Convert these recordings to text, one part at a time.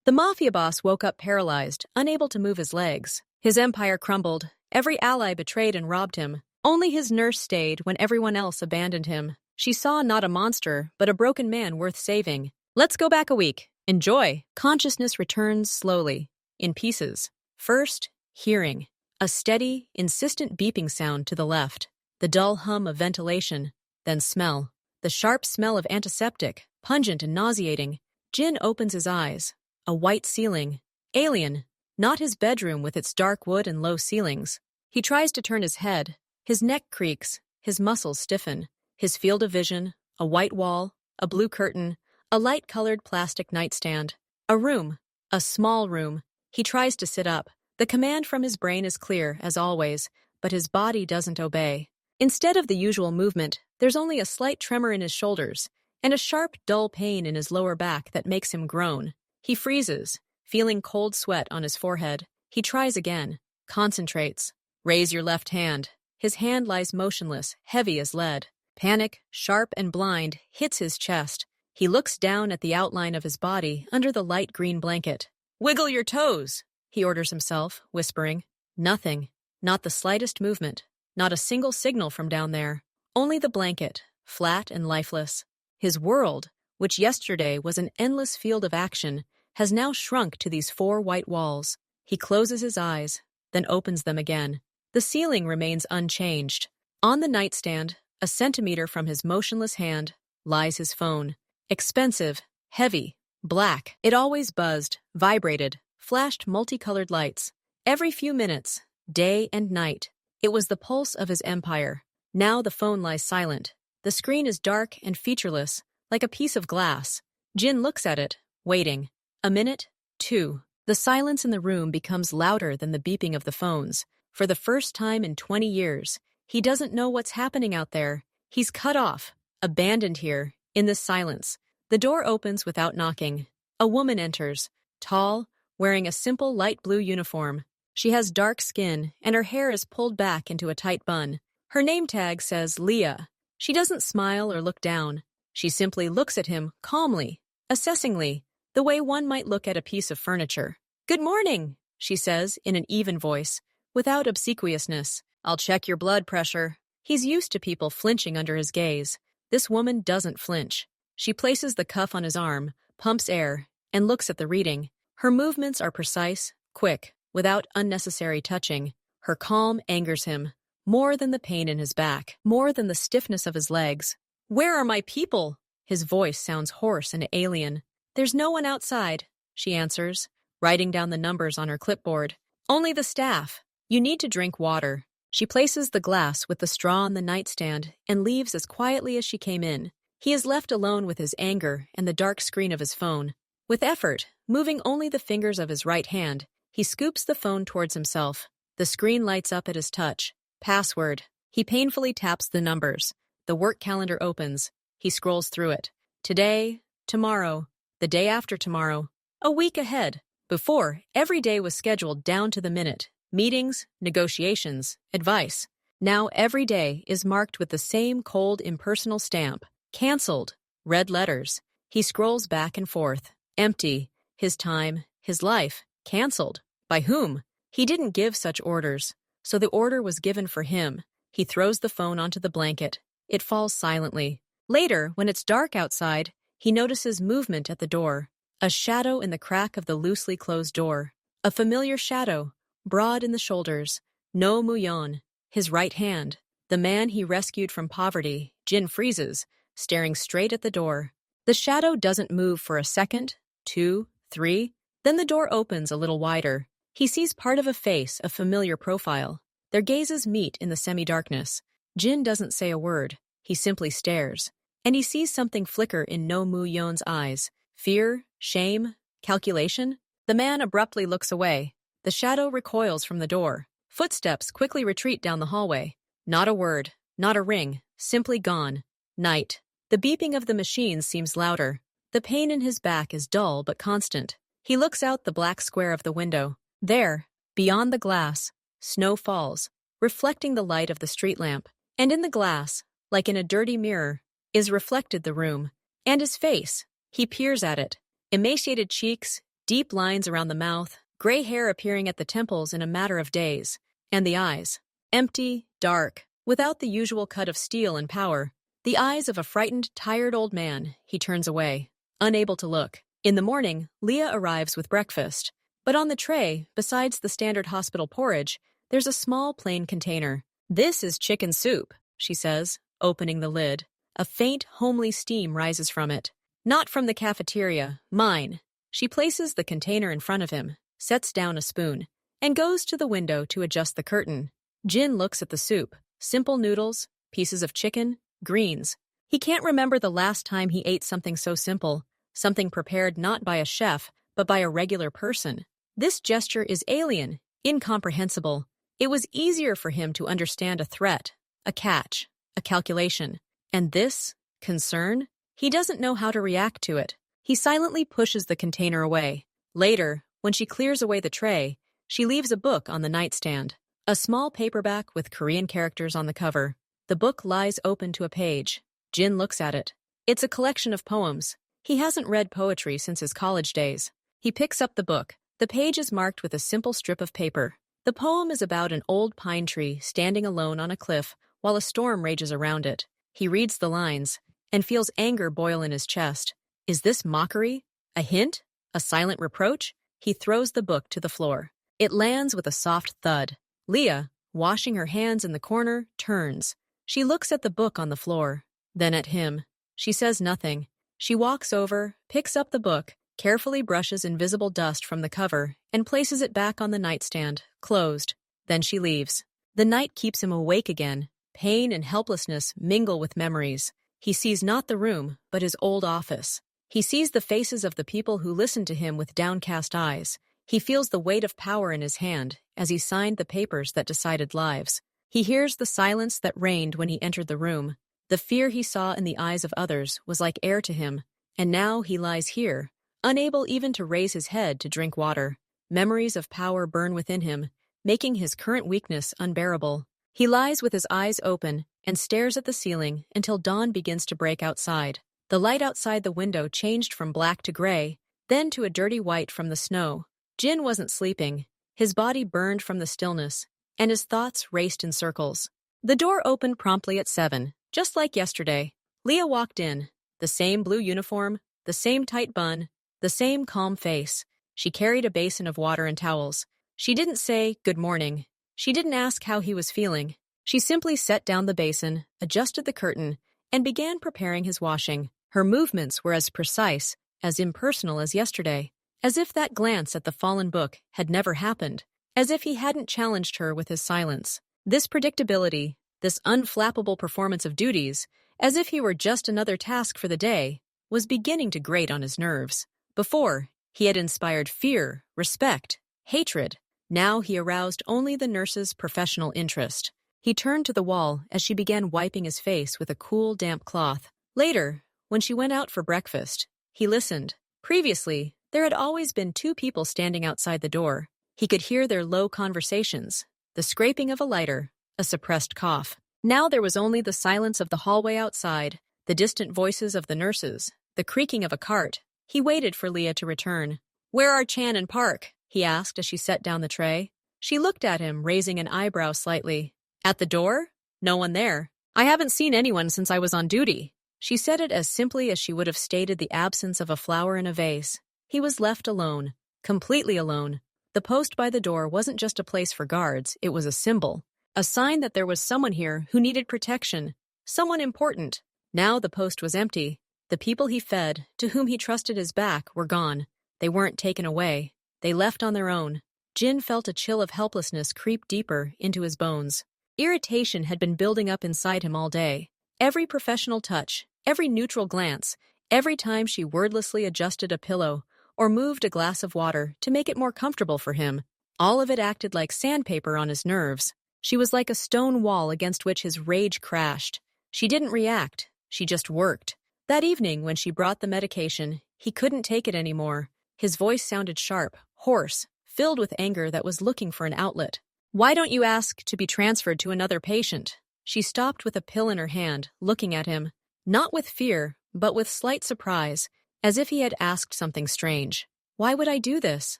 The Mafia boss woke up paralyzed, unable to move his legs. His empire crumbled. Every ally betrayed and robbed him. Only his nurse stayed when everyone else abandoned him. She saw not a monster, but a broken man worth saving. Let's go back a week. Enjoy. Consciousness returns slowly, in pieces. First, hearing. A steady, insistent beeping sound to the left. The dull hum of ventilation. Then smell. The sharp smell of antiseptic, pungent and nauseating. Jin opens his eyes. A white ceiling. Alien. Not his bedroom with its dark wood and low ceilings. He tries to turn his head. His neck creaks. His muscles stiffen. His field of vision. A white wall. A blue curtain. A light-colored plastic nightstand. A room. A small room. He tries to sit up. The command from his brain is clear, as always, but his body doesn't obey. Instead of the usual movement, there's only a slight tremor in his shoulders, and a sharp, dull pain in his lower back that makes him groan. He freezes, feeling cold sweat on his forehead. He tries again, concentrates. Raise your left hand. His hand lies motionless, heavy as lead. Panic, sharp and blind, hits his chest. He looks down at the outline of his body under the light green blanket. Wiggle your toes, he orders himself, whispering. Nothing. Not the slightest movement. Not a single signal from down there. Only the blanket, flat and lifeless. His world, which yesterday was an endless field of action, has now shrunk to these 4 white walls. He closes his eyes, then opens them again. The ceiling remains unchanged. On the nightstand, a centimeter from his motionless hand, lies his phone. Expensive, heavy, black. It always buzzed, vibrated, flashed multicolored lights. Every few minutes, day and night. It was the pulse of his empire. Now the phone lies silent. The screen is dark and featureless, like a piece of glass. Jin looks at it, waiting. A minute, 2. The silence in the room becomes louder than the beeping of the phones. For the first time in 20 years, he doesn't know what's happening out there. He's cut off, abandoned here, in this silence. The door opens without knocking. A woman enters, tall, wearing a simple light blue uniform. She has dark skin, and her hair is pulled back into a tight bun. Her name tag says Leah. She doesn't smile or look down. She simply looks at him calmly, assessingly, the way one might look at a piece of furniture. Good morning, she says in an even voice, without obsequiousness. I'll check your blood pressure. He's used to people flinching under his gaze. This woman doesn't flinch. She places the cuff on his arm, pumps air, and looks at the reading. Her movements are precise, quick, without unnecessary touching. Her calm angers him, more than the pain in his back, more than the stiffness of his legs. Where are my people? His voice sounds hoarse and alien. There's no one outside, she answers, writing down the numbers on her clipboard. Only the staff. You need to drink water. She places the glass with the straw on the nightstand and leaves as quietly as she came in. He is left alone with his anger and the dark screen of his phone. With effort, moving only the fingers of his right hand, he scoops the phone towards himself. The screen lights up at his touch. Password. He painfully taps the numbers. The work calendar opens. He scrolls through it. Today, tomorrow, the day after tomorrow, a week ahead. Before, every day was scheduled down to the minute. Meetings, negotiations, advice. Now every day is marked with the same cold, impersonal stamp. Cancelled. Red letters. He scrolls back and forth. Empty. His time, his life. Cancelled. By whom? He didn't give such orders, so the order was given for him. He throws the phone onto the blanket. It falls silently. Later, when it's dark outside, he notices movement at the door. A shadow in the crack of the loosely closed door. A familiar shadow, broad in the shoulders. No Muyon, his right hand. The man he rescued from poverty. Jin freezes, staring straight at the door. The shadow doesn't move for a second, 2, 3. Then the door opens a little wider. He sees part of a face, a familiar profile. Their gazes meet in the semi-darkness. Jin doesn't say a word. He simply stares. And he sees something flicker in No Mu-yeon's eyes. Fear, shame, calculation. The man abruptly looks away. The shadow recoils from the door. Footsteps quickly retreat down the hallway. Not a word, not a ring, simply gone. Night. The beeping of the machines seems louder. The pain in his back is dull but constant. He looks out the black square of the window. There, beyond the glass, snow falls, reflecting the light of the street lamp. And in the glass, like in a dirty mirror, is reflected the room. And his face. He peers at it. Emaciated cheeks, Deep lines around the mouth, gray hair appearing at the temples in a matter of days. And the eyes. Empty, dark, without the usual cut of steel and power. The eyes of a frightened, tired old man. He turns away, unable to look. In the morning, Leah arrives with breakfast. But on the tray, besides the standard hospital porridge, there's a small plain container. "This is chicken soup," she says, opening the lid. A faint, homely steam rises from it. "Not from the cafeteria, mine." She places the container in front of him, sets down a spoon, and goes to the window to adjust the curtain. Jin looks at the soup. Simple noodles, pieces of chicken, greens. He can't remember the last time he ate something so simple, something prepared not by a chef, but by a regular person. This gesture is alien, incomprehensible. It was easier for him to understand a threat, a catch, a calculation. And this, concern, he doesn't know how to react to it. He silently pushes the container away. Later, when she clears away the tray, she leaves a book on the nightstand. A small paperback with Korean characters on the cover. The book lies open to a page. Jin looks at it. It's a collection of poems. He hasn't read poetry since his college days. He picks up the book. The page is marked with a simple strip of paper. The poem is about an old pine tree standing alone on a cliff while a storm rages around it. He reads the lines and feels anger boil in his chest. Is this mockery? A hint? A silent reproach? He throws the book to the floor. It lands with a soft thud. Leah, washing her hands in the corner, turns. She looks at the book on the floor, then at him. She says nothing. She walks over, picks up the book, carefully brushes invisible dust from the cover, and places it back on the nightstand, closed. Then she leaves. The night keeps him awake again. Pain and helplessness mingle with memories. He sees not the room, but his old office. He sees the faces of the people who listened to him with downcast eyes. He feels the weight of power in his hand as he signed the papers that decided lives. He hears the silence that reigned when he entered the room. The fear he saw in the eyes of others was like air to him, and now he lies here, unable even to raise his head to drink water. Memories of power burn within him, making his current weakness unbearable. He lies with his eyes open and stares at the ceiling until dawn begins to break outside. The light outside the window changed from black to gray, then to a dirty white from the snow. Jin wasn't sleeping. His body burned from the stillness, and his thoughts raced in circles. The door opened promptly at 7, just like yesterday. Leah walked in. The same blue uniform, the same tight bun, the same calm face. She carried a basin of water and towels. She didn't say, "Good morning." She didn't ask how he was feeling. She simply set down the basin, adjusted the curtain, and began preparing his washing. Her movements were as precise, as impersonal as yesterday, as if that glance at the fallen book had never happened, as if he hadn't challenged her with his silence. This predictability, this unflappable performance of duties, as if he were just another task for the day, was beginning to grate on his nerves. Before, he had inspired fear, respect, hatred. Now he aroused only the nurse's professional interest. He turned to the wall as she began wiping his face with a cool, damp cloth. Later, when she went out for breakfast, he listened. Previously, there had always been two people standing outside the door. He could hear their low conversations, the scraping of a lighter, a suppressed cough. Now there was only the silence of the hallway outside, the distant voices of the nurses, the creaking of a cart. He waited for Leah to return. "Where are Chan and Park?" he asked as she set down the tray. She looked at him, raising an eyebrow slightly. "At the door? No one there. I haven't seen anyone since I was on duty." She said it as simply as she would have stated the absence of a flower in a vase. He was left alone, completely alone. The post by the door wasn't just a place for guards, it was a symbol. A sign that there was someone here who needed protection, someone important. Now the post was empty. The people he fed, to whom he trusted his back, were gone. They weren't taken away. They left on their own. Jin felt a chill of helplessness creep deeper into his bones. Irritation had been building up inside him all day. Every professional touch, every neutral glance, every time she wordlessly adjusted a pillow or moved a glass of water to make it more comfortable for him, all of it acted like sandpaper on his nerves. She was like a stone wall against which his rage crashed. She didn't react. She just worked. That evening, when she brought the medication, he couldn't take it anymore. His voice sounded sharp, hoarse, filled with anger that was looking for an outlet. "Why don't you ask to be transferred to another patient?" She stopped with a pill in her hand, looking at him, not with fear, but with slight surprise, as if he had asked something strange. Why would I do this?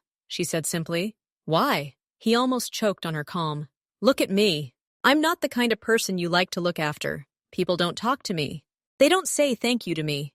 She said simply. Why? He almost choked on her calm. Look at me. I'm not the kind of person you like to look after. People don't talk to me. They don't say thank you to me.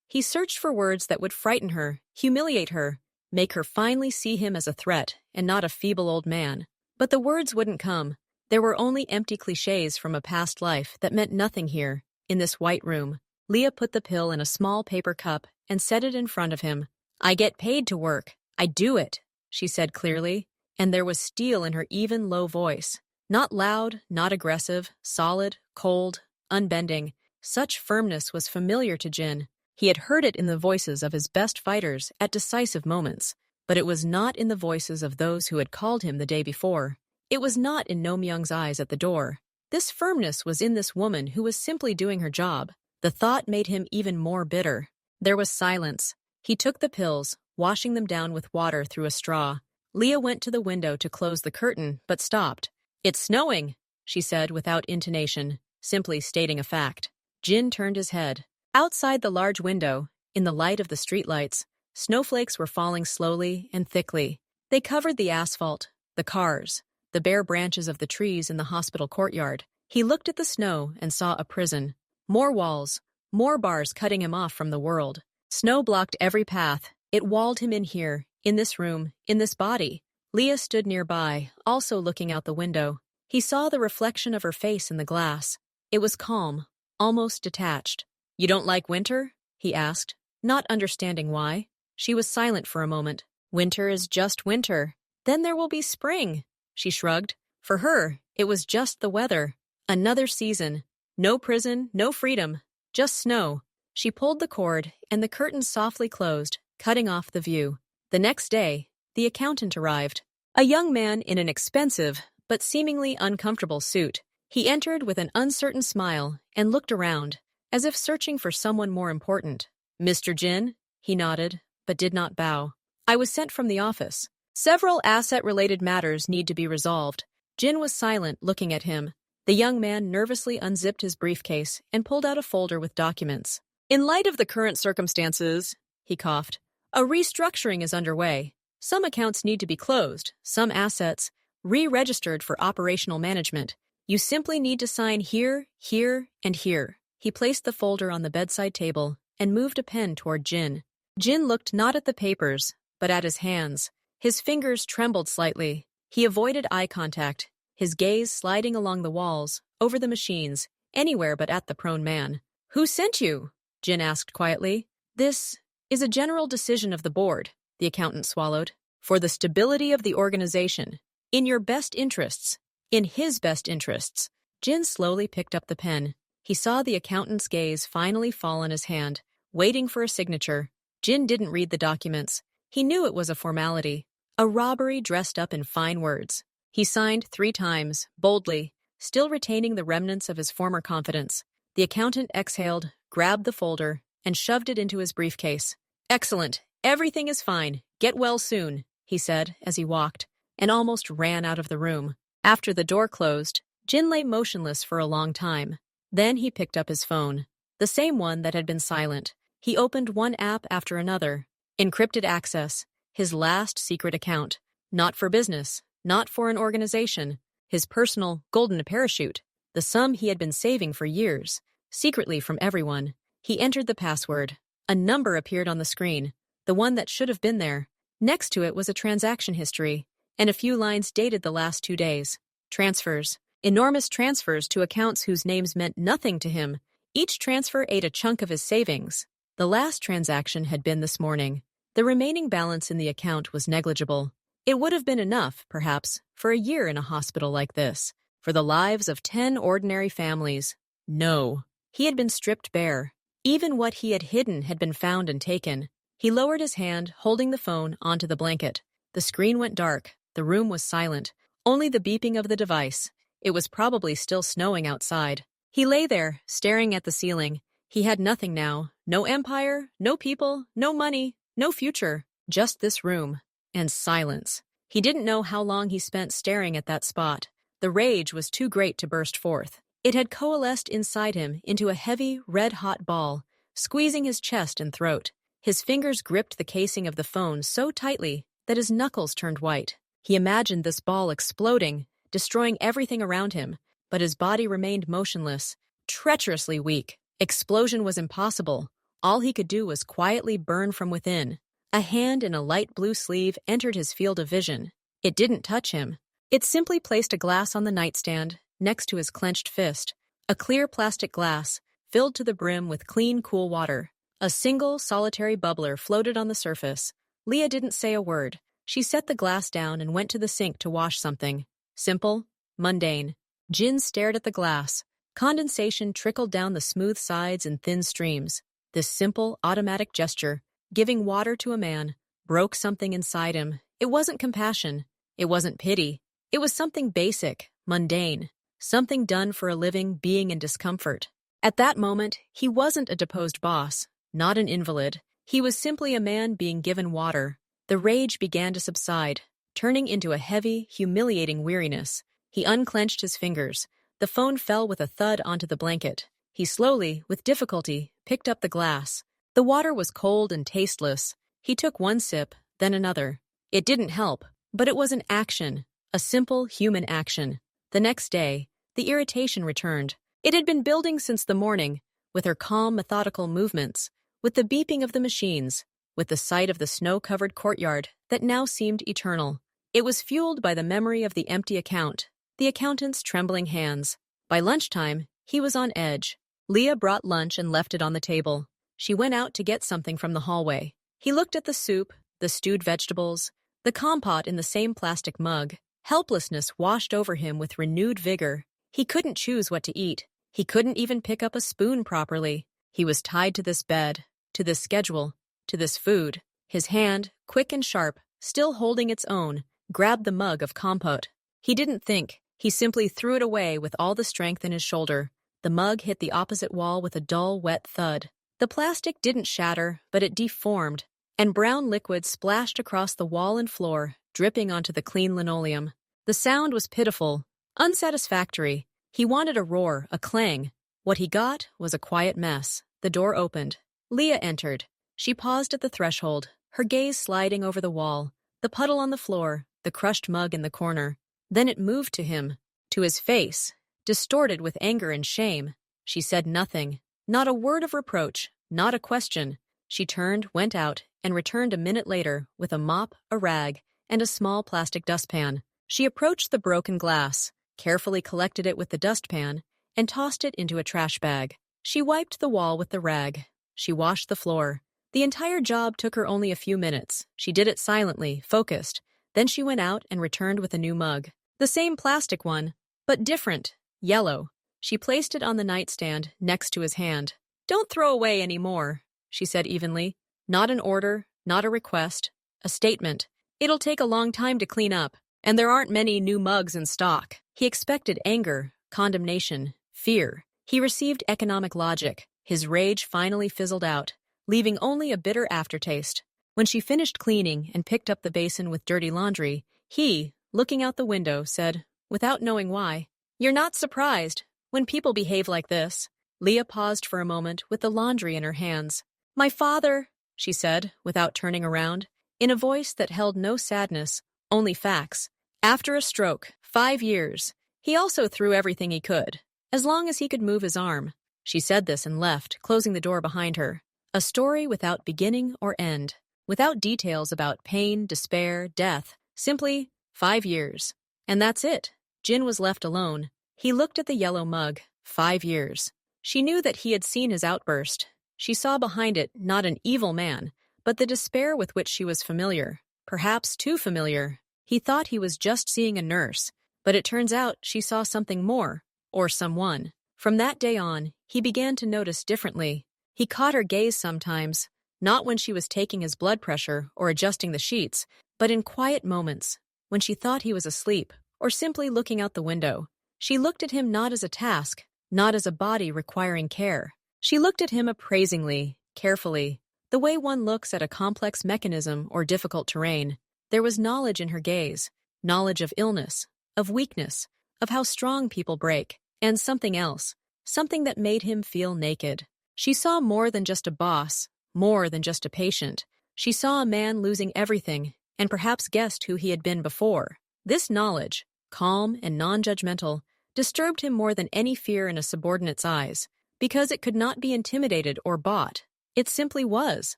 He searched for words that would frighten her, humiliate her, make her finally see him as a threat and not a feeble old man. But the words wouldn't come. There were only empty cliches from a past life that meant nothing here, in this white room. Leah put the pill in a small paper cup and set it in front of him. I get paid to work. I do it, she said clearly, and there was steel in her even, low voice. Not loud, not aggressive, solid, cold, unbending. Such firmness was familiar to Jin. He had heard it in the voices of his best fighters at decisive moments, but it was not in the voices of those who had called him the day before. It was not in No-myung's eyes at the door. This firmness was in this woman who was simply doing her job. The thought made him even more bitter. There was silence. He took the pills, washing them down with water through a straw. Leah went to the window to close the curtain, but stopped. It's snowing, she said without intonation, simply stating a fact. Jin turned his head. Outside the large window, in the light of the streetlights, snowflakes were falling slowly and thickly. They covered the asphalt, the cars, the bare branches of the trees in the hospital courtyard. He looked at the snow and saw a prison. More walls, more bars cutting him off from the world. Snow blocked every path. It walled him in here, in this room, in this body. Leah stood nearby, also looking out the window. He saw the reflection of her face in the glass. It was calm, almost detached. You don't like winter? He asked, not understanding why. She was silent for a moment. Winter is just winter. Then there will be spring, she shrugged. For her, it was just the weather. Another season. No prison, no freedom, just snow. She pulled the cord, and the curtains softly closed, cutting off the view. The next day, the accountant arrived. A young man in an expensive, but seemingly uncomfortable suit. He entered with an uncertain smile and looked around, as if searching for someone more important. Mr. Jin? He nodded, but did not bow. I was sent from the office. Several asset-related matters need to be resolved. Jin was silent, looking at him. The young man nervously unzipped his briefcase and pulled out a folder with documents. In light of the current circumstances, he coughed, a restructuring is underway. Some accounts need to be closed, some assets re-registered for operational management. You simply need to sign here, here, and here. He placed the folder on the bedside table and moved a pen toward Jin. Jin looked not at the papers, but at his hands. His fingers trembled slightly. He avoided eye contact, his gaze sliding along the walls, over the machines, anywhere but at the prone man. Who sent you? Jin asked quietly. This is a general decision of the board, the accountant swallowed. For the stability of the organization. In your best interests. In his best interests. Jin slowly picked up the pen. He saw the accountant's gaze finally fall on his hand, waiting for a signature. Jin didn't read the documents. He knew it was a formality. A robbery dressed up in fine words. He signed 3 times, boldly, still retaining the remnants of his former confidence. The accountant exhaled, grabbed the folder, and shoved it into his briefcase. Excellent. Everything is fine. Get well soon, he said as he walked, and almost ran out of the room. After the door closed, Jin lay motionless for a long time. Then he picked up his phone, the same one that had been silent. He opened one app after another. Encrypted access, his last secret account. Not for business, not for an organization. His personal golden parachute, the sum he had been saving for years, secretly from everyone. He entered the password. A number appeared on the screen, the one that should have been there. Next to it was a transaction history, and a few lines dated the last 2 days. Transfers. Enormous transfers to accounts whose names meant nothing to him. Each transfer ate a chunk of his savings. The last transaction had been this morning. The remaining balance in the account was negligible. It would have been enough, perhaps, for a year in a hospital like this, for the lives of 10 ordinary families. No. He had been stripped bare. Even what he had hidden had been found and taken. He lowered his hand, holding the phone, onto the blanket. The screen went dark. The room was silent. Only the beeping of the device. It was probably still snowing outside. He lay there, staring at the ceiling. He had nothing now. No empire, no people, no money, no future. Just this room. And silence. He didn't know how long he spent staring at that spot. The rage was too great to burst forth. It had coalesced inside him into a heavy, red-hot ball, squeezing his chest and throat. His fingers gripped the casing of the phone so tightly that his knuckles turned white. He imagined this ball exploding, destroying everything around him, but his body remained motionless, treacherously weak. Explosion was impossible. All he could do was quietly burn from within. A hand in a light blue sleeve entered his field of vision. It didn't touch him. It simply placed a glass on the nightstand, next to his clenched fist. A clear plastic glass, filled to the brim with clean, cool water. A single, solitary bubbler floated on the surface. Leah didn't say a word. She set the glass down and went to the sink to wash something. Simple, mundane. Jin stared at the glass. Condensation trickled down the smooth sides in thin streams. This simple, automatic gesture, giving water to a man, broke something inside him. It wasn't compassion. It wasn't pity. It was something basic, mundane. Something done for a living being in discomfort. At that moment, he wasn't a deposed boss, not an invalid. He was simply a man being given water. The rage began to subside, turning into a heavy, humiliating weariness. He unclenched his fingers. The phone fell with a thud onto the blanket. He slowly, with difficulty, picked up the glass. The water was cold and tasteless. He took one sip, then another. It didn't help, but it was an action, a simple human action. The next day, the irritation returned. It had been building since the morning, with her calm, methodical movements, with the beeping of the machines, with the sight of the snow-covered courtyard that now seemed eternal. It was fueled by the memory of the empty account, the accountant's trembling hands. By lunchtime, he was on edge. Leah brought lunch and left it on the table. She went out to get something from the hallway. He looked at the soup, the stewed vegetables, the compote in the same plastic mug. Helplessness washed over him with renewed vigor. He couldn't choose what to eat. He couldn't even pick up a spoon properly. He was tied to this bed, to this schedule, to this food. His hand, quick and sharp, still holding its own, grabbed the mug of compote. He didn't think. He simply threw it away with all the strength in his shoulder. The mug hit the opposite wall with a dull, wet thud. The plastic didn't shatter, but it deformed, and brown liquid splashed across the wall and floor, dripping onto the clean linoleum. The sound was pitiful, unsatisfactory. He wanted a roar, a clang. What he got was a quiet mess. The door opened. Leah entered. She paused at the threshold, her gaze sliding over the wall, the puddle on the floor, the crushed mug in the corner. Then it moved to him, to his face, distorted with anger and shame. She said nothing, not a word of reproach, not a question. She turned, went out, and returned a minute later with a mop, a rag, and a small plastic dustpan. She approached the broken glass, carefully collected it with the dustpan, and tossed it into a trash bag. She wiped the wall with the rag. She washed the floor. The entire job took her only a few minutes. She did it silently, focused. Then she went out and returned with a new mug. The same plastic one, but different, yellow. She placed it on the nightstand next to his hand. "Don't throw away any more," she said evenly. Not an order, not a request, a statement. "It'll take a long time to clean up, and there aren't many new mugs in stock." He expected anger, condemnation, fear. He received economic logic. His rage finally fizzled out, leaving only a bitter aftertaste. When she finished cleaning and picked up the basin with dirty laundry, he, looking out the window, said, without knowing why, "You're not surprised when people behave like this." Leah paused for a moment with the laundry in her hands. "My father," she said, without turning around, in a voice that held no sadness, only facts. "After a stroke, 5 years. He also threw everything he could, as long as he could move his arm." She said this and left, closing the door behind her. A story without beginning or end, without details about pain, despair, death, simply 5 years. And that's it. Jin was left alone. He looked at the yellow mug. 5 years. She knew that he had seen his outburst. She saw behind it not an evil man, but the despair with which she was familiar, perhaps too familiar. He thought he was just seeing a nurse, but it turns out she saw something more, or someone. From that day on, he began to notice differently. He caught her gaze sometimes, not when she was taking his blood pressure or adjusting the sheets, but in quiet moments, when she thought he was asleep or simply looking out the window. She looked at him not as a task, not as a body requiring care. She looked at him appraisingly, carefully, the way one looks at a complex mechanism or difficult terrain. There was knowledge in her gaze, knowledge of illness, of weakness, of how strong people break, and something else, something that made him feel naked. She saw more than just a boss, more than just a patient. She saw a man losing everything and perhaps guessed who he had been before. This knowledge, calm and non-judgmental, disturbed him more than any fear in a subordinate's eyes, because it could not be intimidated or bought. It simply was.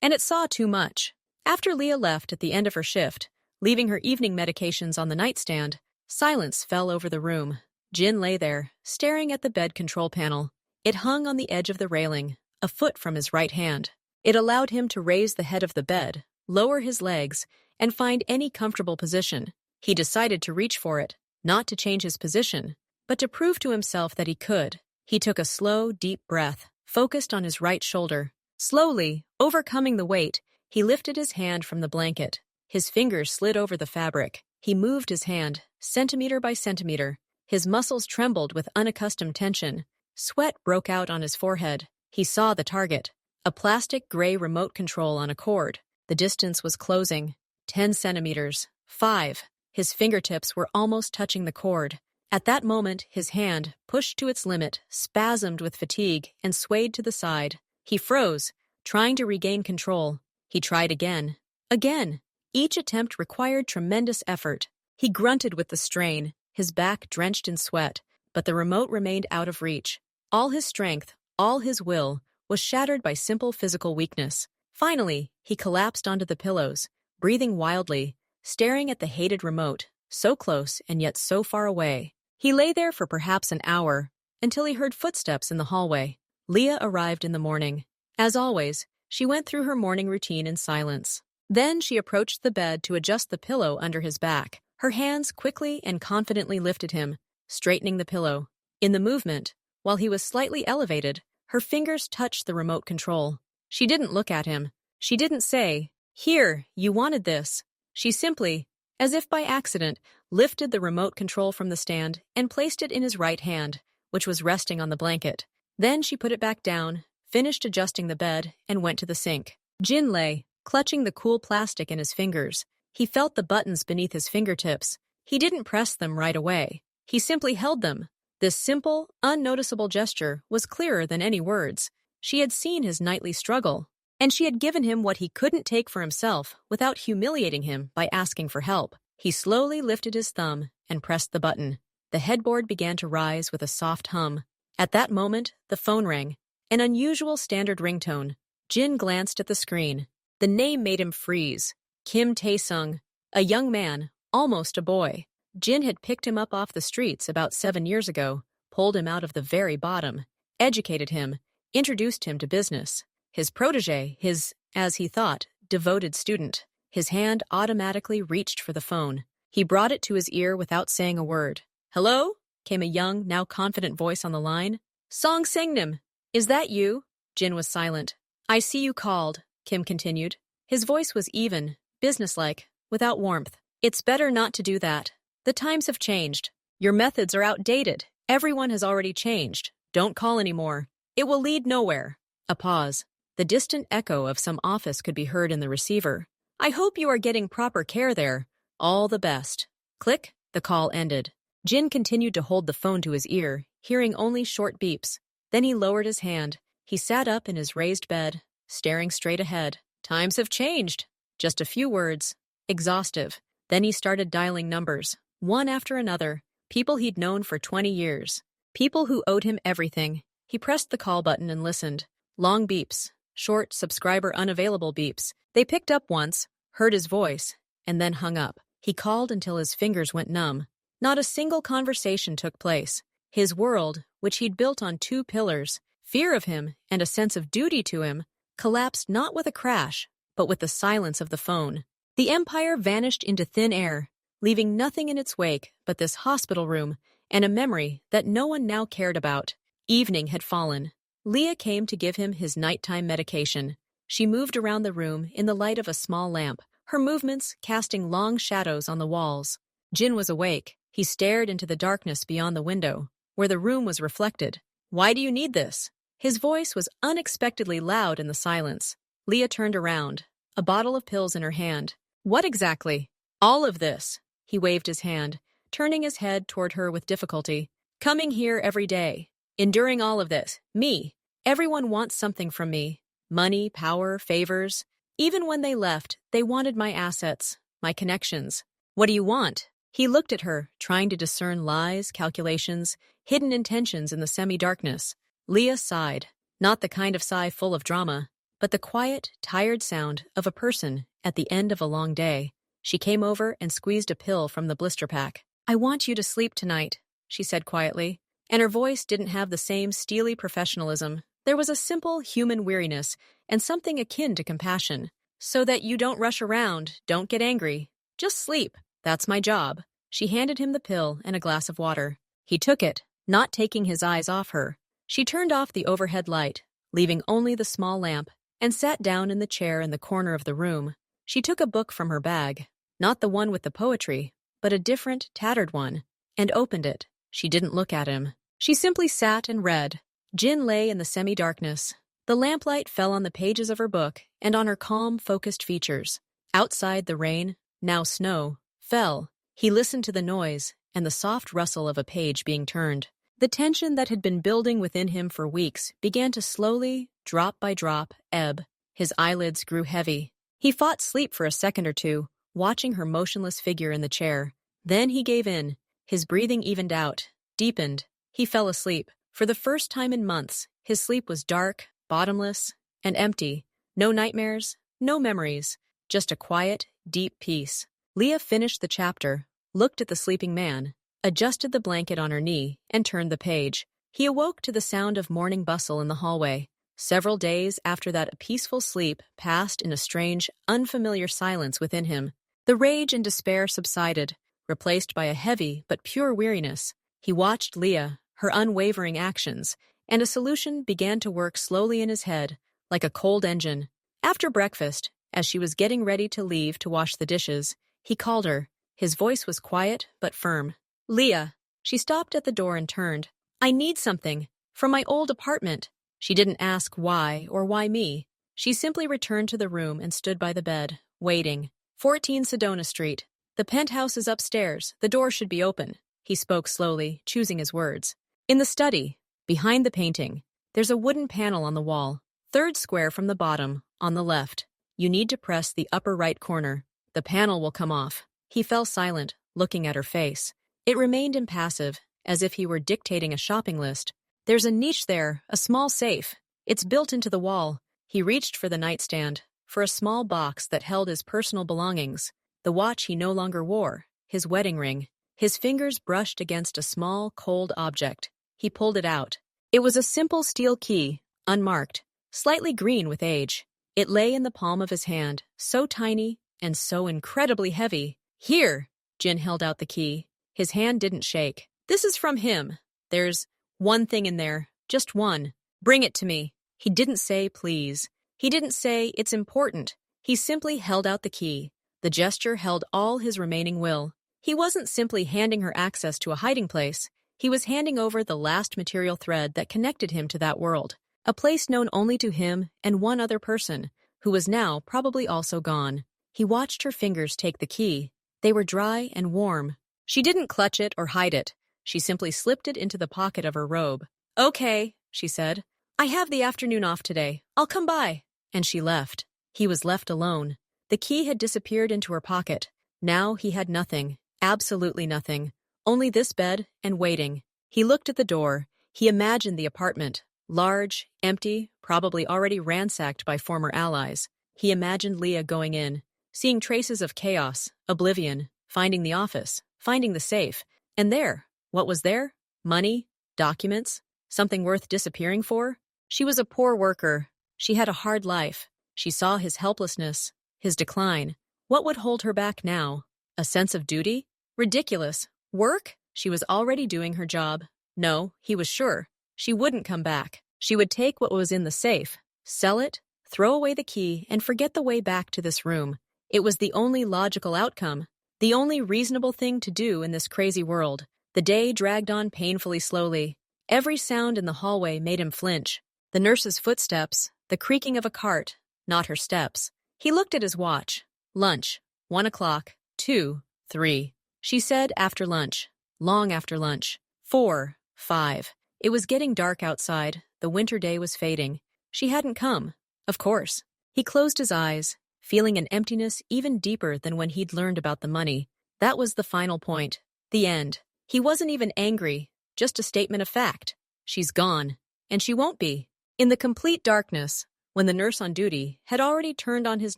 And it saw too much. After Leah left at the end of her shift, leaving her evening medications on the nightstand, silence fell over the room. Jin lay there, staring at the bed control panel. It hung on the edge of the railing, a foot from his right hand. It allowed him to raise the head of the bed, lower his legs, and find any comfortable position. He decided to reach for it, not to change his position, but to prove to himself that he could. He took a slow, deep breath, focused on his right shoulder. Slowly, overcoming the weight, he lifted his hand from the blanket. His fingers slid over the fabric. He moved his hand, centimeter by centimeter. His muscles trembled with unaccustomed tension. Sweat broke out on his forehead. He saw the target, a plastic gray remote control on a cord. The distance was closing. 10 centimeters. 5. His fingertips were almost touching the cord. At that moment, his hand, pushed to its limit, spasmed with fatigue and swayed to the side. He froze, trying to regain control. He tried again. Again. Each attempt required tremendous effort. He grunted with the strain, his back drenched in sweat, but the remote remained out of reach. All his strength, all his will, was shattered by simple physical weakness. Finally, he collapsed onto the pillows, breathing wildly, staring at the hated remote, so close and yet so far away. He lay there for perhaps an hour, until he heard footsteps in the hallway. Leah arrived in the morning. As always, she went through her morning routine in silence. Then she approached the bed to adjust the pillow under his back. Her hands quickly and confidently lifted him, straightening the pillow. In the movement, while he was slightly elevated, her fingers touched the remote control. She didn't look at him. She didn't say, "Here, you wanted this." She simply, as if by accident, lifted the remote control from the stand and placed it in his right hand, which was resting on the blanket. Then she put it back down, finished adjusting the bed, and went to the sink. Jin lay, clutching the cool plastic in his fingers. He felt the buttons beneath his fingertips. He didn't press them right away. He simply held them. This simple, unnoticeable gesture was clearer than any words. She had seen his nightly struggle, and she had given him what he couldn't take for himself without humiliating him by asking for help. He slowly lifted his thumb and pressed the button. The headboard began to rise with a soft hum. At that moment, the phone rang. An unusual standard ringtone. Jin glanced at the screen. The name made him freeze. Kim Tae-sung, a young man, almost a boy. Jin had picked him up off the streets about 7 years ago, pulled him out of the very bottom, educated him, introduced him to business. His protege, his, as he thought, devoted student. His hand automatically reached for the phone. He brought it to his ear without saying a word. "Hello?" came a young, now confident voice on the line. "Song Sangnim, is that you?" Jin was silent. "I see you called," Kim continued. His voice was even, businesslike, without warmth. "It's better not to do that. The times have changed. Your methods are outdated. Everyone has already changed. Don't call anymore. It will lead nowhere." A pause. The distant echo of some office could be heard in the receiver. "I hope you are getting proper care there. All the best." Click, the call ended. Jin continued to hold the phone to his ear, hearing only short beeps. Then he lowered his hand. He sat up in his raised bed, staring straight ahead. "Times have changed." Just a few words. Exhaustive. Then he started dialing numbers, one after another. People he'd known for 20 years. People who owed him everything. He pressed the call button and listened. Long beeps. Short, subscriber unavailable beeps. They picked up once, heard his voice, and then hung up. He called until his fingers went numb. Not a single conversation took place. His world, which he'd built on 2 pillars, fear of him and a sense of duty to him, collapsed not with a crash, but with the silence of the phone. The empire vanished into thin air, leaving nothing in its wake but this hospital room and a memory that no one now cared about. Evening had fallen. Leah came to give him his nighttime medication. She moved around the room in the light of a small lamp, her movements casting long shadows on the walls. Jin was awake. He stared into the darkness beyond the window, where the room was reflected. "Why do you need this?" His voice was unexpectedly loud in the silence. Leah turned around, a bottle of pills in her hand. "What exactly?" "All of this." He waved his hand, turning his head toward her with difficulty. "Coming here every day. Enduring all of this. Me. Everyone wants something from me. money, power, favors. Even when they left, they wanted my assets, my connections. What do you want? He looked at her, trying to discern lies, calculations, hidden intentions in the semi-darkness. Leah sighed, not the kind of sigh full of drama, but the quiet, tired sound of a person at the end of a long day. She came over and squeezed a pill from the blister pack. I want you to sleep tonight, she said quietly, and her voice didn't have the same steely professionalism. There was a simple human weariness and something akin to compassion. So that you don't rush around, don't get angry. Just sleep. That's my job. She handed him the pill and a glass of water. He took it, not taking his eyes off her. She turned off the overhead light, leaving only the small lamp, and sat down in the chair in the corner of the room. She took a book from her bag, not the one with the poetry, but a different, tattered one, and opened it. She didn't look at him. She simply sat and read. Jin lay in the semi-darkness. The lamplight fell on the pages of her book and on her calm, focused features. Outside, the rain, now snow, fell. He listened to the noise and the soft rustle of a page being turned. The tension that had been building within him for weeks began to slowly, drop by drop, ebb. His eyelids grew heavy. He fought sleep for a second or two, watching her motionless figure in the chair. Then he gave in. His breathing evened out, deepened. He fell asleep. For the first time in months, his sleep was dark, bottomless, and empty. No nightmares, no memories, just a quiet, deep peace. Leah finished the chapter, looked at the sleeping man, adjusted the blanket on her knee, and turned the page. He awoke to the sound of morning bustle in the hallway. Several days after that, a peaceful sleep passed in a strange, unfamiliar silence within him. The rage and despair subsided, replaced by a heavy but pure weariness. He watched Leah, her unwavering actions, and a solution began to work slowly in his head, like a cold engine. After breakfast, as she was getting ready to leave to wash the dishes, he called her. His voice was quiet but firm. Leah. She stopped at the door and turned. I need something. From my old apartment. She didn't ask why or why me. She simply returned to the room and stood by the bed, waiting. 14 Sedona Street. The penthouse is upstairs. The door should be open. He spoke slowly, choosing his words. In the study. Behind the painting, there's a wooden panel on the wall, third square from the bottom, on the left. You need to press the upper right corner. The panel will come off. He fell silent, looking at her face. It remained impassive, as if he were dictating a shopping list. There's a niche there, a small safe. It's built into the wall. He reached for the nightstand, for a small box that held his personal belongings, the watch he no longer wore, his wedding ring. His fingers brushed against a small, cold object. He pulled it out. It was a simple steel key, unmarked, slightly green with age. It lay in the palm of his hand, so tiny and so incredibly heavy. Here, Jin held out the key. His hand didn't shake. This is from him. There's one thing in there, just one. Bring it to me. He didn't say please. He didn't say it's important. He simply held out the key. The gesture held all his remaining will. He wasn't simply handing her access to a hiding place. He was handing over the last material thread that connected him to that world, a place known only to him and one other person, who was now probably also gone. He watched her fingers take the key. They were dry and warm. She didn't clutch it or hide it. She simply slipped it into the pocket of her robe. Okay, she said. I have the afternoon off today. I'll come by. And she left. He was left alone. The key had disappeared into her pocket. Now he had nothing. Absolutely nothing. Only this bed and waiting. He looked at the door. He imagined the apartment. Large, empty, probably already ransacked by former allies. He imagined Leah going in, seeing traces of chaos, oblivion, finding the office, finding the safe. And there, what was there? Money? Documents? Something worth disappearing for? She was a poor worker. She had a hard life. She saw his helplessness, his decline. What would hold her back now? A sense of duty? Ridiculous. Work? She was already doing her job. No, he was sure. She wouldn't come back. She would take what was in the safe, sell it, throw away the key, and forget the way back to this room. It was the only logical outcome, the only reasonable thing to do in this crazy world. The day dragged on painfully slowly. Every sound in the hallway made him flinch. The nurse's footsteps, the creaking of a cart, not her steps. He looked at his watch. Lunch. 1 o'clock. 2, 3. She said after lunch. Long after lunch. 4, 5. It was getting dark outside. The winter day was fading. She hadn't come. Of course. He closed his eyes, feeling an emptiness even deeper than when he'd learned about the money. That was the final point. The end. He wasn't even angry, just a statement of fact. She's gone. And she won't be. In the complete darkness, when the nurse on duty had already turned on his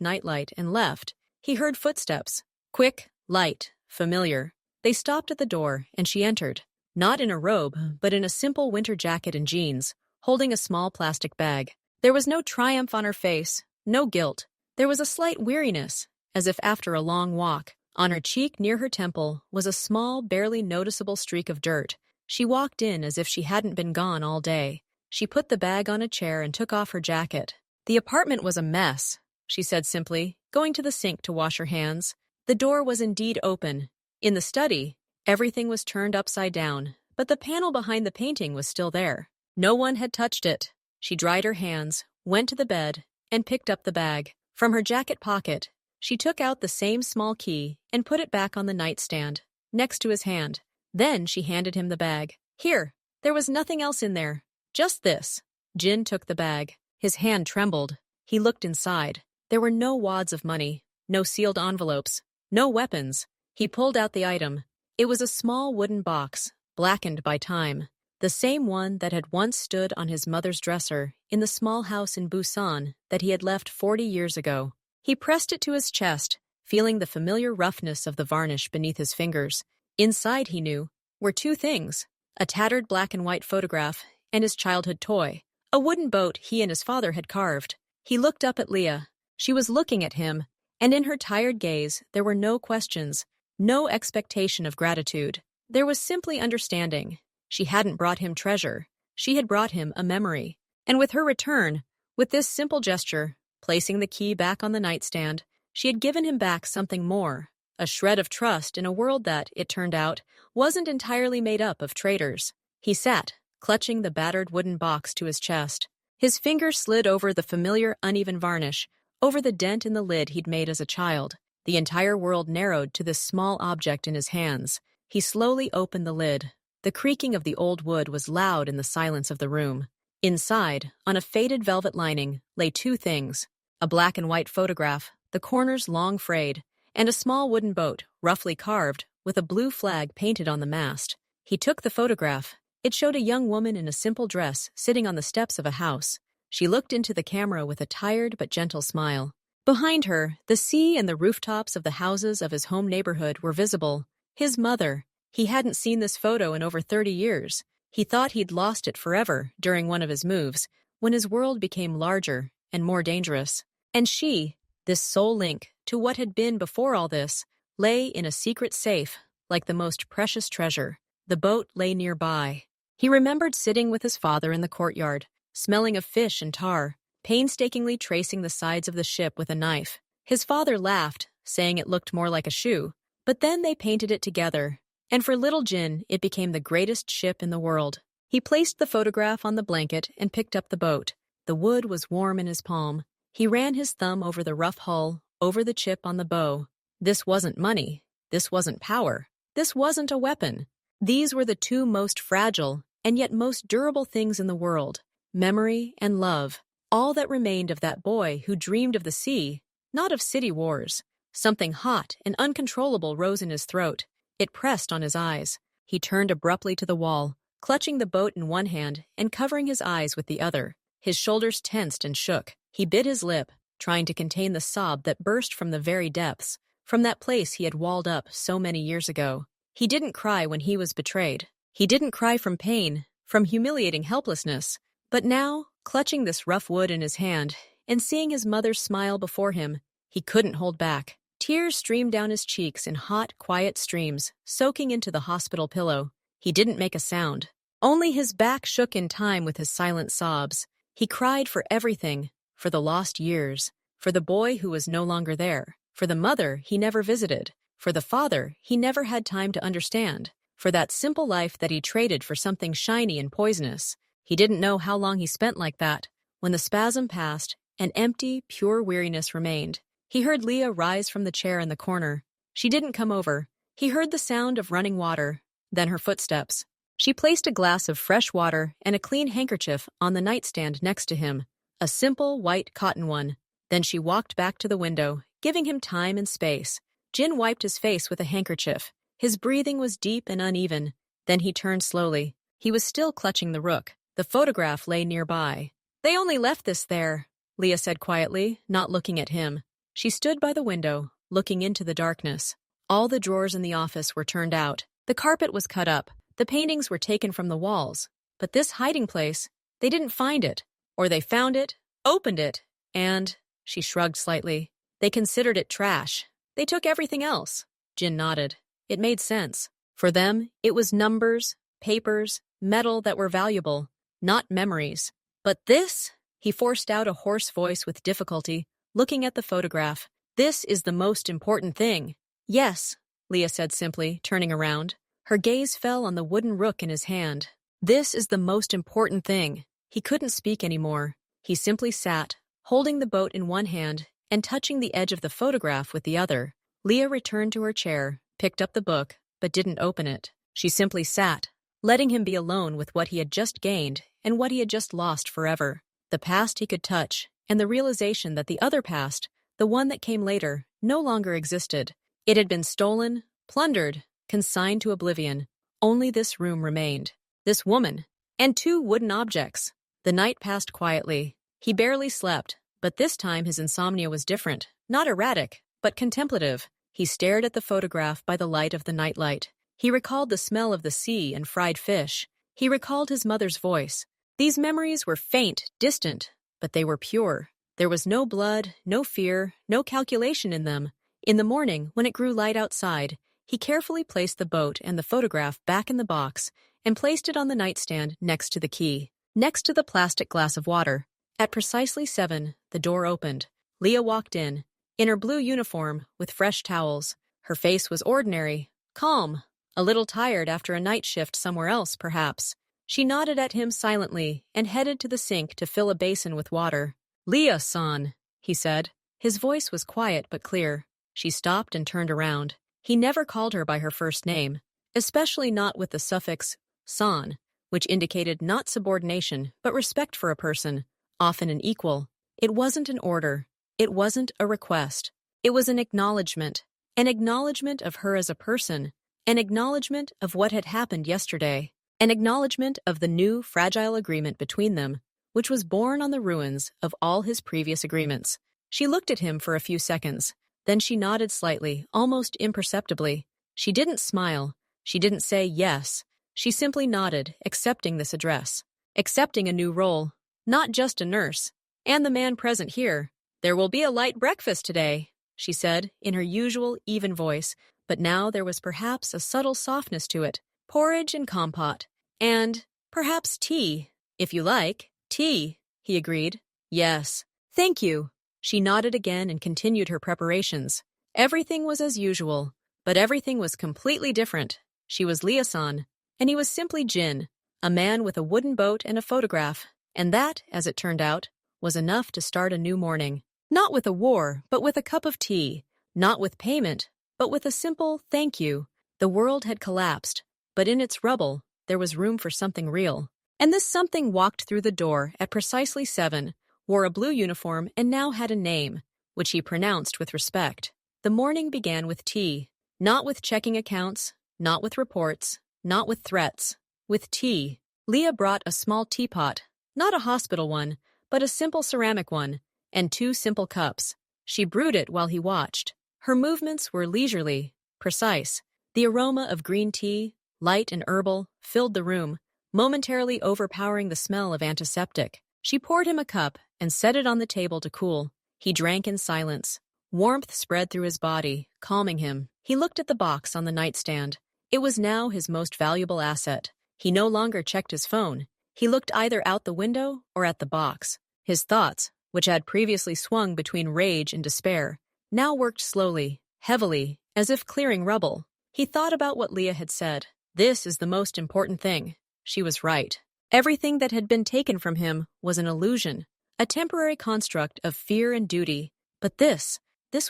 nightlight and left, he heard footsteps. Quick, light, familiar. They stopped at the door, and she entered. Not in a robe, but in a simple winter jacket and jeans, holding a small plastic bag. There was no triumph on her face, no guilt. There was a slight weariness, as if after a long walk. On her cheek near her temple was a small, barely noticeable streak of dirt. She walked in as if she hadn't been gone all day. She put the bag on a chair and took off her jacket. The apartment was a mess, she said simply, going to the sink to wash her hands. The door was indeed open. In the study, everything was turned upside down, but the panel behind the painting was still there. No one had touched it. She dried her hands, went to the bed, and picked up the bag. From her jacket pocket, she took out the same small key and put it back on the nightstand, next to his hand. Then she handed him the bag. Here. There was nothing else in there. Just this. Jin took the bag. His hand trembled. He looked inside. There were no wads of money, no sealed envelopes, no weapons. He pulled out the item. It was a small wooden box, blackened by time. The same one that had once stood on his mother's dresser in the small house in Busan that he had left 40 years ago. He pressed it to his chest, feeling the familiar roughness of the varnish beneath his fingers. Inside, he knew, were two things: a tattered black and white photograph and his childhood toy, a wooden boat he and his father had carved. He looked up at Leah. She was looking at him, and in her tired gaze there were no questions, no expectation of gratitude. There was simply understanding. She hadn't brought him treasure. She had brought him a memory. And with her return, with this simple gesture, placing the key back on the nightstand, she had given him back something more, a shred of trust in a world that, it turned out, wasn't entirely made up of traitors. He sat, clutching the battered wooden box to his chest. His fingers slid over the familiar uneven varnish, over the dent in the lid he'd made as a child. The entire world narrowed to this small object in his hands. He slowly opened the lid. The creaking of the old wood was loud in the silence of the room. Inside, on a faded velvet lining, lay two things: a black and white photograph, the corners long frayed, and a small wooden boat, roughly carved, with a blue flag painted on the mast. He took the photograph. It showed a young woman in a simple dress sitting on the steps of a house. She looked into the camera with a tired but gentle smile. Behind her, the sea and the rooftops of the houses of his home neighborhood were visible. His mother. He hadn't seen this photo in over 30 years. He thought he'd lost it forever during one of his moves, when his world became larger and more dangerous. And she, this sole link to what had been before all this, lay in a secret safe, like the most precious treasure. The boat lay nearby. He remembered sitting with his father in the courtyard, smelling of fish and tar, painstakingly tracing the sides of the ship with a knife. His father laughed, saying it looked more like a shoe. But then they painted it together, and for little Jin, it became the greatest ship in the world. He placed the photograph on the blanket and picked up the boat. The wood was warm in his palm. He ran his thumb over the rough hull, over the chip on the bow. This wasn't money. This wasn't power. This wasn't a weapon. These were the two most fragile and yet most durable things in the world: memory and love. All that remained of that boy who dreamed of the sea, not of city wars. Something hot and uncontrollable rose in his throat. It pressed on his eyes. He turned abruptly to the wall, clutching the boat in one hand and covering his eyes with the other. His shoulders tensed and shook. He bit his lip, trying to contain the sob that burst from the very depths, from that place he had walled up so many years ago. He didn't cry when he was betrayed. He didn't cry from pain, from humiliating helplessness. But now, clutching this rough wood in his hand and seeing his mother's smile before him, he couldn't hold back. Tears streamed down his cheeks in hot, quiet streams, soaking into the hospital pillow. He didn't make a sound. Only his back shook in time with his silent sobs. He cried for everything, for the lost years, for the boy who was no longer there, for the mother he never visited, for the father he never had time to understand, for that simple life that he traded for something shiny and poisonous. He didn't know how long he spent like that. When the spasm passed, an empty, pure weariness remained. He heard Leah rise from the chair in the corner. She didn't come over. He heard the sound of running water, then her footsteps. She placed a glass of fresh water and a clean handkerchief on the nightstand next to him. a simple white cotton one. Then she walked back to the window, giving him time and space. Jin wiped his face with a handkerchief. His breathing was deep and uneven. Then he turned slowly. He was still clutching the rook. The photograph lay nearby. "They only left this there," Leah said quietly, not looking at him. She stood by the window, looking into the darkness. All the drawers in the office were turned out. The carpet was cut up. The paintings were taken from the walls. But this hiding place, they didn't find it. Or they found it, opened it, and, she shrugged slightly, they considered it trash. They took everything else. Jin nodded. It made sense. For them, it was numbers, papers, metal that were valuable, not memories. But this, he forced out a hoarse voice with difficulty, looking at the photograph. This is the most important thing. Yes, Leah said simply, turning around. Her gaze fell on the wooden rook in his hand. This is the most important thing. He couldn't speak anymore. He simply sat, holding the boat in one hand and touching the edge of the photograph with the other. Leah returned to her chair, picked up the book, but didn't open it. She simply sat, letting him be alone with what he had just gained and what he had just lost forever. The past he could touch, and the realization that the other past, the one that came later, no longer existed. It had been stolen, plundered, consigned to oblivion. Only this room remained. This woman, and two wooden objects. The night passed quietly. He barely slept, but this time his insomnia was different, not erratic, but contemplative. He stared at the photograph by the light of the nightlight. He recalled the smell of the sea and fried fish. He recalled his mother's voice. These memories were faint, distant, but they were pure. There was no blood, no fear, no calculation in them. In the morning, when it grew light outside, he carefully placed the boat and the photograph back in the box and placed it on the nightstand next to the key, next to the plastic glass of water. At precisely 7, the door opened. Leah walked in her blue uniform, with fresh towels. Her face was ordinary, calm, a little tired after a night shift somewhere else, perhaps. She nodded at him silently and headed to the sink to fill a basin with water. "Leah-san," he said. His voice was quiet but clear. She stopped and turned around. He never called her by her first name, especially not with the suffix san, which indicated not subordination but respect for a person, often an equal. It wasn't an order. It wasn't a request. It was an acknowledgement of her as a person, an acknowledgement of what had happened yesterday, an acknowledgement of the new, fragile agreement between them, which was born on the ruins of all his previous agreements. She looked at him for a few seconds. Then she nodded slightly, almost imperceptibly. She didn't smile. She didn't say yes. She simply nodded, accepting this address, accepting a new role, not just a nurse, and the man present here. "There will be a light breakfast today," she said, in her usual even voice, but now there was perhaps a subtle softness to it. "Porridge and compote. And perhaps tea, if you like." "Tea," he agreed. "Yes. Thank you." She nodded again and continued her preparations. Everything was as usual, but everything was completely different. She was Leah-san, and he was simply Jin, a man with a wooden boat and a photograph, and that, as it turned out, was enough to start a new morning. Not with a war, but with a cup of tea. Not with payment, but with a simple thank you. The world had collapsed, but in its rubble, there was room for something real. And this something walked through the door at precisely 7, wore a blue uniform, and now had a name, which he pronounced with respect. The morning began with tea. Not with checking accounts, not with reports, not with threats. With tea. Leah brought a small teapot, not a hospital one, but a simple ceramic one, and 2 simple cups. She brewed it while he watched. Her movements were leisurely, precise. The aroma of green tea, light and herbal, filled the room, momentarily overpowering the smell of antiseptic. She poured him a cup and set it on the table to cool. He drank in silence. Warmth spread through his body, calming him. He looked at the box on the nightstand. It was now his most valuable asset. He no longer checked his phone. He looked either out the window or at the box. His thoughts, which had previously swung between rage and despair, now worked slowly, heavily, as if clearing rubble. He thought about what Leah had said. This is the most important thing. She was right. Everything that had been taken from him was an illusion, a temporary construct of fear and duty. But this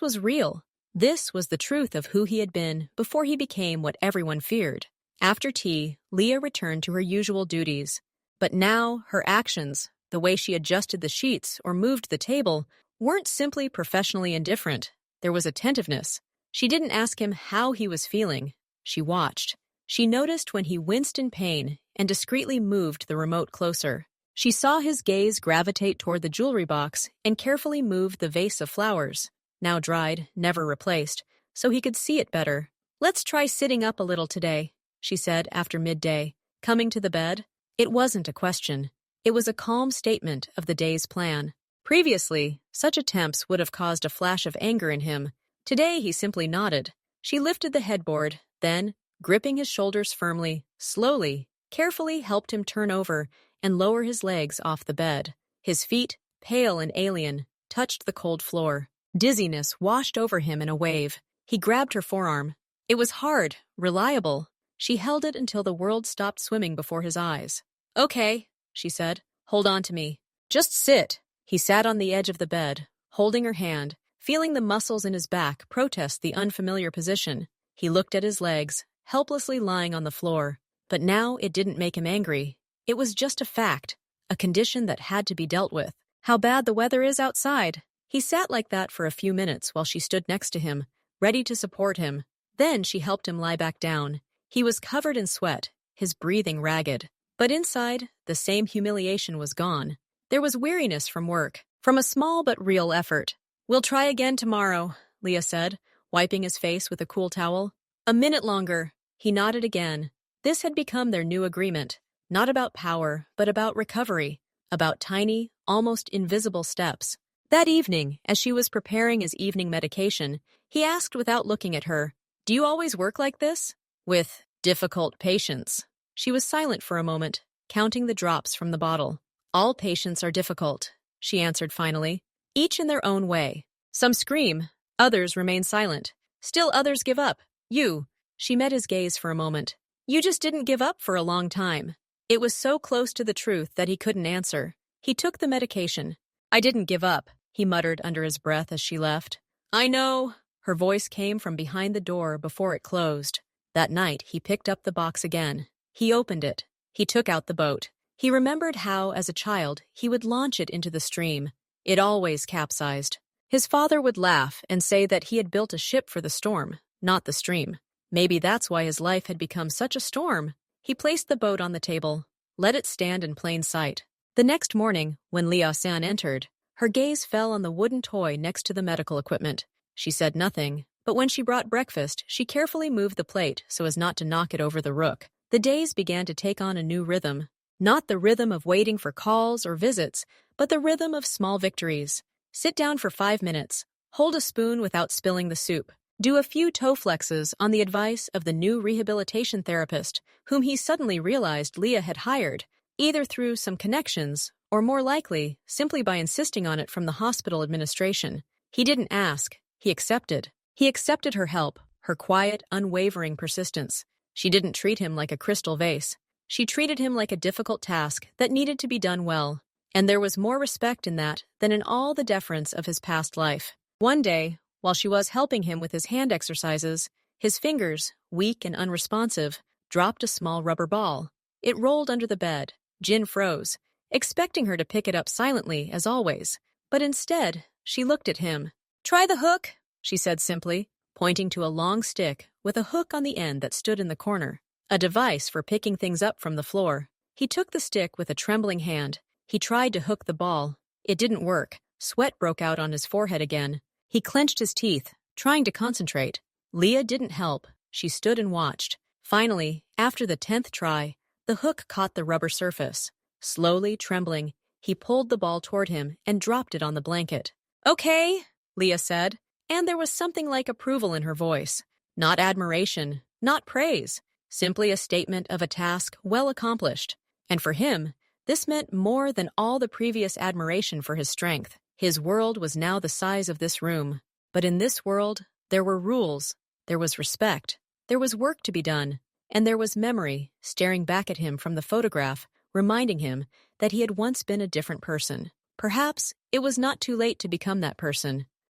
was real. This was the truth of who he had been before he became what everyone feared. After tea, Leah returned to her usual duties. But now her actions, the way she adjusted the sheets or moved the table, weren't simply professionally indifferent. There was attentiveness. She didn't ask him how he was feeling. She watched. She noticed when he winced in pain and discreetly moved the remote closer. She saw his gaze gravitate toward the jewelry box and carefully moved the vase of flowers, now dried, never replaced, so he could see it better. "Let's try sitting up a little today," she said after midday, coming to the bed. It wasn't a question. It was a calm statement of the day's plan. Previously, such attempts would have caused a flash of anger in him. Today he simply nodded. She lifted the headboard, then, gripping his shoulders firmly, slowly, carefully helped him turn over and lower his legs off the bed. His feet, pale and alien, touched the cold floor. Dizziness washed over him in a wave. He grabbed her forearm. It was hard, reliable. She held it until the world stopped swimming before his eyes. "Okay," she said. "Hold on to me. Just sit." He sat on the edge of the bed, holding her hand, feeling the muscles in his back protest the unfamiliar position. He looked at his legs, helplessly lying on the floor. But now it didn't make him angry. It was just a fact, a condition that had to be dealt with. How bad the weather is outside. He sat like that for a few minutes while she stood next to him, ready to support him. Then she helped him lie back down. He was covered in sweat, his breathing ragged. But inside, the same humiliation was gone. There was weariness from work, from a small but real effort. "We'll try again tomorrow," Leah said, wiping his face with a cool towel. "A minute longer." He nodded again. This had become their new agreement, not about power, but about recovery, about tiny, almost invisible steps. That evening, as she was preparing his evening medication, he asked without looking at her, "Do you always work like this?" "With difficult patients." She was silent for a moment, counting the drops from the bottle. "All patients are difficult," she answered finally, "each in their own way. Some scream, others remain silent. Still others give up. You." She met his gaze for a moment. "You just didn't give up for a long time." It was so close to the truth that he couldn't answer. He took the medication. "I didn't give up," he muttered under his breath as she left. "I know." Her voice came from behind the door before it closed. That night, he picked up the box again. He opened it. He took out the boat. He remembered how, as a child, he would launch it into the stream. It always capsized. His father would laugh and say that he had built a ship for the storm, not the stream. Maybe that's why his life had become such a storm. He placed the boat on the table, let it stand in plain sight. The next morning, when Liao San entered, her gaze fell on the wooden toy next to the medical equipment. She said nothing, but when she brought breakfast, she carefully moved the plate so as not to knock it over the rook. The days began to take on a new rhythm. Not the rhythm of waiting for calls or visits, but the rhythm of small victories. Sit down for 5 minutes. Hold a spoon without spilling the soup. Do a few toe flexes on the advice of the new rehabilitation therapist, whom he suddenly realized Leah had hired, either through some connections, or more likely, simply by insisting on it from the hospital administration. He didn't ask. He accepted. He accepted her help, her quiet, unwavering persistence. She didn't treat him like a crystal vase. She treated him like a difficult task that needed to be done well. And there was more respect in that than in all the deference of his past life. One day, while she was helping him with his hand exercises, his fingers, weak and unresponsive, dropped a small rubber ball. It rolled under the bed. Jin froze, expecting her to pick it up silently, as always. But instead, she looked at him. "Try the hook," she said simply, pointing to a long stick with a hook on the end that stood in the corner, a device for picking things up from the floor. He took the stick with a trembling hand. He tried to hook the ball. It didn't work. Sweat broke out on his forehead again. He clenched his teeth, trying to concentrate. Leah didn't help. She stood and watched. Finally, after the 10th try, the hook caught the rubber surface. Slowly, trembling, he pulled the ball toward him and dropped it on the blanket. "Okay," Leah said, and there was something like approval in her voice. Not admiration, not praise, simply a statement of a task well accomplished. And for him, this meant more than all the previous admiration for his strength. His world was now the size of this room. But in this world, there were rules, there was respect, there was work to be done, and there was memory staring back at him from the photograph, reminding him that he had once been a different person. Perhaps it was not too late to become that person.